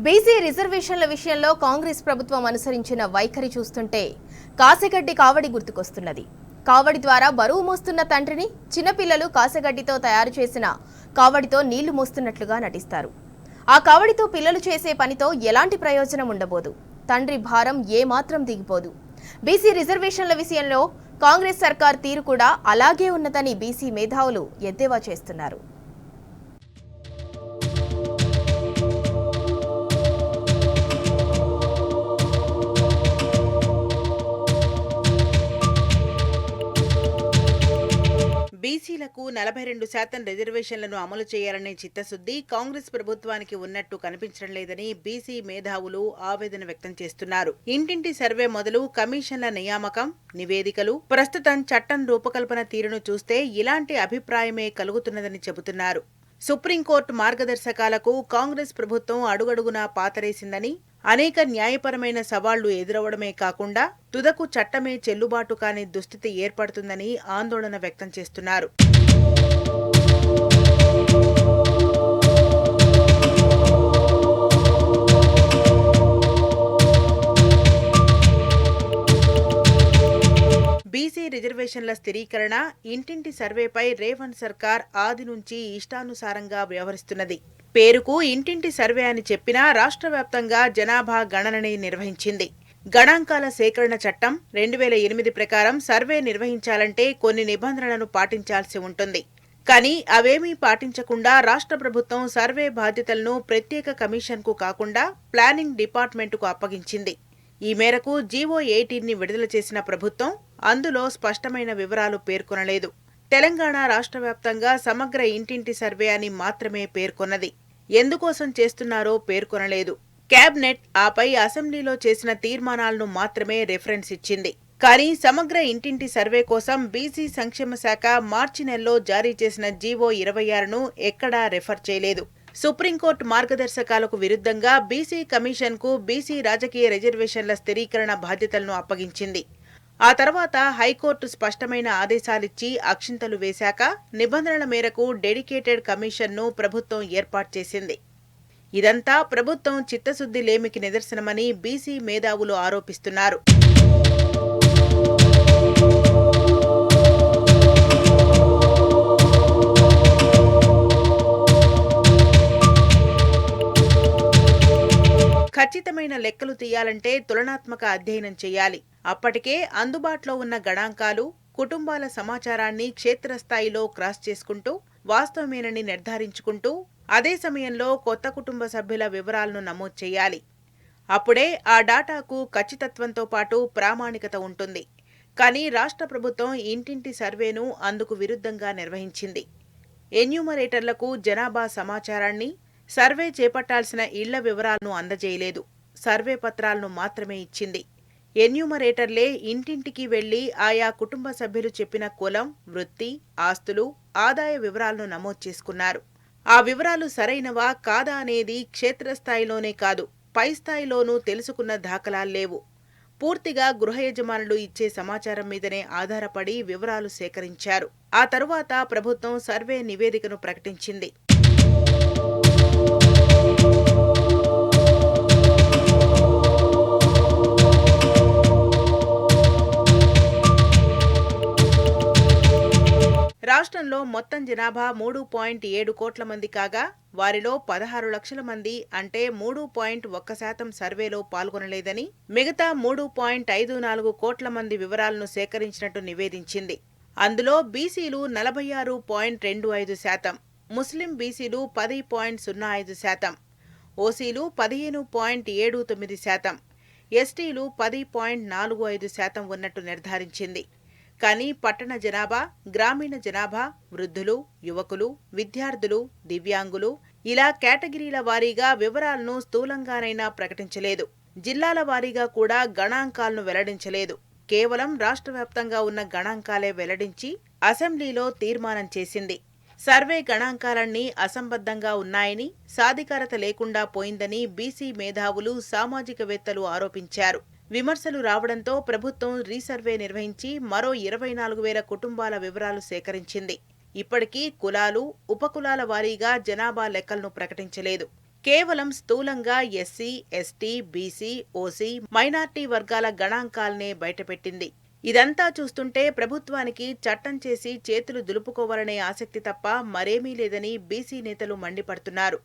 BC రిజర్వేషన్ల విషయంలో కాంగ్రెస్ ప్రభుత్వం అనుసరించిన వైఖరి చూస్తుంటే కాసెగడ్డి కావడి గుర్తుకొస్తున్నది. కావడి ద్వారా బరువు మోస్తున్న తండ్రిని చిన్నపిల్లలు కాసెగడ్డితో తయారు చేసిన కావడితో నీళ్లు మోస్తున్నట్లుగా నటిస్తారు. ఆ కావడితో పిల్లలు చేసే పనితో ఎలాంటి ప్రయోజనం ఉండబోదు. తండ్రి భారం ఏమాత్రం దిగిపోదు. బీసీ రిజర్వేషన్ల విషయంలో కాంగ్రెస్ సర్కార్ తీరు కూడా అలాగే ఉన్నదని బీసీ మేధావులు ఎద్దేవా చేస్తున్నారు. బీసీలకు 42% రిజర్వేషన్లను అమలు చేయాలనే చిత్తశుద్ధి కాంగ్రెస్ ప్రభుత్వానికి ఉన్నట్టు కనిపించడం లేదని బీసీ మేధావులు ఆవేదన వ్యక్తం చేస్తున్నారు. ఇంటింటి సర్వే మొదలు కమిషన్ల నియామకం, నివేదికలు, ప్రస్తుతం చట్టం రూపకల్పన తీరును చూస్తే ఇలాంటి అభిప్రాయమే కలుగుతున్నదని చెబుతున్నారు. సుప్రీంకోర్టు మార్గదర్శకాలకు కాంగ్రెస్ ప్రభుత్వం అడుగడుగునా పాతరేసిందని, అనేక న్యాయపరమైన సవాళ్లు ఎదురవడమే కాకుండా తుదకు చట్టమే చెల్లుబాటు కాని దుస్థితి ఏర్పడుతుందని ఆందోళన వ్యక్తం చేస్తున్నారు. బీసీ రిజర్వేషన్ల స్థిరీకరణ, ఇంటింటి సర్వేపై రేవంత్ సర్కార్ ఆది నుంచి ఇష్టానుసారంగా వ్యవహరిస్తున్నది. పేరుకు ఇంటింటి సర్వే అని చెప్పినా రాష్ట్ర వ్యాప్తంగా జనాభా గణనని నిర్వహించింది. గణాంకాల సేకరణ చట్టం 2008 ప్రకారం సర్వే నిర్వహించాలంటే కొన్ని నిబంధనలను పాటించాల్సి ఉంటుంది. కానీ అవేమీ పాటించకుండా రాష్ట్ర ప్రభుత్వం సర్వే బాధ్యతలను ప్రత్యేక కమిషన్కు కాకుండా ప్లానింగ్ డిపార్ట్మెంటుకు అప్పగించింది. ఈ మేరకు జీవో 18ని విడుదల చేసిన ప్రభుత్వం అందులో స్పష్టమైన వివరాలు పేర్కొనలేదు. తెలంగాణ రాష్ట్ర వ్యాప్తంగా సమగ్ర ఇంటింటి సర్వే అని మాత్రమే పేర్కొన్నది. ఎందుకోసం చేస్తున్నారో పేర్కొనలేదు. కేబినెట్ ఆపై అసెంబ్లీలో చేసిన తీర్మానాలను మాత్రమే రెఫరెన్స్ ఇచ్చింది. కానీ సమగ్ర ఇంటింటి సర్వే కోసం బీసీ సంక్షేమ శాఖ మార్చి నెలలో జారీ చేసిన జీవో 26ను ఎక్కడా రెఫర్ చేయలేదు. సుప్రీంకోర్టు మార్గదర్శకాలకు విరుద్ధంగా బీసీ కమిషన్కు బీసీ రాజకీయ రిజర్వేషన్ల స్థిరీకరణ బాధ్యతలను అప్పగించింది. ఆ తర్వాత హైకోర్టు స్పష్టమైన ఆదేశాలిచ్చి అక్షింతలు వేశాక నిబంధనల మేరకు డెడికేటెడ్ కమిషన్ను ప్రభుత్వం ఏర్పాటు చేసింది. ఇదంతా ప్రభుత్వం చిత్తశుద్ధి లేమికి నిదర్శనమని బీసీ మేధావులు ఆరోపిస్తున్నారు. ఖచ్చితమైన లెక్కలు తీయాలంటే తులనాత్మక అధ్యయనం చేయాలి. అప్పటికే అందుబాటులో ఉన్న గణాంకాలు, కుటుంబాల సమాచారాన్ని క్షేత్రస్థాయిలో క్రాస్ చేసుకుంటూ వాస్తవమేనని నిర్ధారించుకుంటూ అదే సమయంలో కొత్త కుటుంబ సభ్యుల వివరాలను నమోదు చేయాలి. అప్పుడే ఆ డాటాకు ఖచ్చితత్వంతో పాటు ప్రామాణికత ఉంటుంది. కానీ రాష్ట్ర ప్రభుత్వం ఇంటింటి సర్వేను అందుకు విరుద్ధంగా నిర్వహించింది. ఎన్యూమరేటర్లకు జనాభా సమాచారాన్ని, సర్వే చేపట్టాల్సిన ఇళ్ల వివరాలను అందజేయలేదు. సర్వే పత్రాలను మాత్రమే ఇచ్చింది. ఎన్యూమరేటర్లే ఇంటింటికి వెళ్లి ఆయా కుటుంబ సభ్యులు చెప్పిన కులం, వృత్తి, ఆస్తులు, ఆదాయ వివరాలను నమోదు చేసుకున్నారు. ఆ వివరాలు సరైనవా కాదా అనేది క్షేత్రస్థాయిలోనే కాదు, పై స్థాయిలోనూ తెలుసుకున్న దాఖలాల్లేవు. పూర్తిగా గృహ యజమానులు ఇచ్చే సమాచారం మీదనే ఆధారపడి వివరాలు సేకరించారు. ఆ తరువాత ప్రభుత్వం సర్వే నివేదికను ప్రకటించింది. రాష్ట్రంలో మొత్తం జనాభా 3.7 కోట్ల మంది కాగా వారిలో 16 లక్షల మంది అంటే 3.1% సర్వేలో పాల్గొనలేదని, మిగతా 3.54 కోట్ల మంది వివరాలను సేకరించినట్టు నివేదించింది. అందులో బీసీలు 46.25%, ముస్లిం బీసీలు 10.05%, ఓసీలు 15.79%, ఎస్టీలు 10.45% ఉన్నట్టు నిర్ధారించింది. కానీ పట్టణ జనాభా, గ్రామీణ జనాభా, వృద్ధులు, యువకులు, విద్యార్థులు, దివ్యాంగులు ఇలా కేటగిరీల వారీగా వివరాలను స్థూలంగానైనా ప్రకటించలేదు. జిల్లాల వారీగా కూడా గణాంకాలను వెల్లడించలేదు. కేవలం రాష్ట్ర వ్యాప్తంగా ఉన్న గణాంకాలే వెల్లడించి అసెంబ్లీలో తీర్మానం చేసింది. సర్వే గణాంకాలన్నీ అసంబద్ధంగా ఉన్నాయని, సాధికారత లేకుండా పోయిందని బీసీ మేధావులు, సామాజికవేత్తలు ఆరోపించారు. విమర్శలు రావడంతో ప్రభుత్వం రీసర్వే నిర్వహించి మరో 24,000 కుటుంబాల వివరాలు సేకరించింది. ఇప్పటికీ కులాలు, ఉపకులాల వారీగా జనాభా లెక్కలను ప్రకటించలేదు. కేవలం స్థూలంగా SC, ST, BC, OC, minority వర్గాల గణాంకాలనే బయటపెట్టింది. ఇదంతా చూస్తుంటే ప్రభుత్వానికి చట్టం చేసి చేతులు దులుపుకోవాలనే ఆసక్తి తప్ప మరేమీ లేదని బీసీ నేతలు మండిపడుతున్నారు.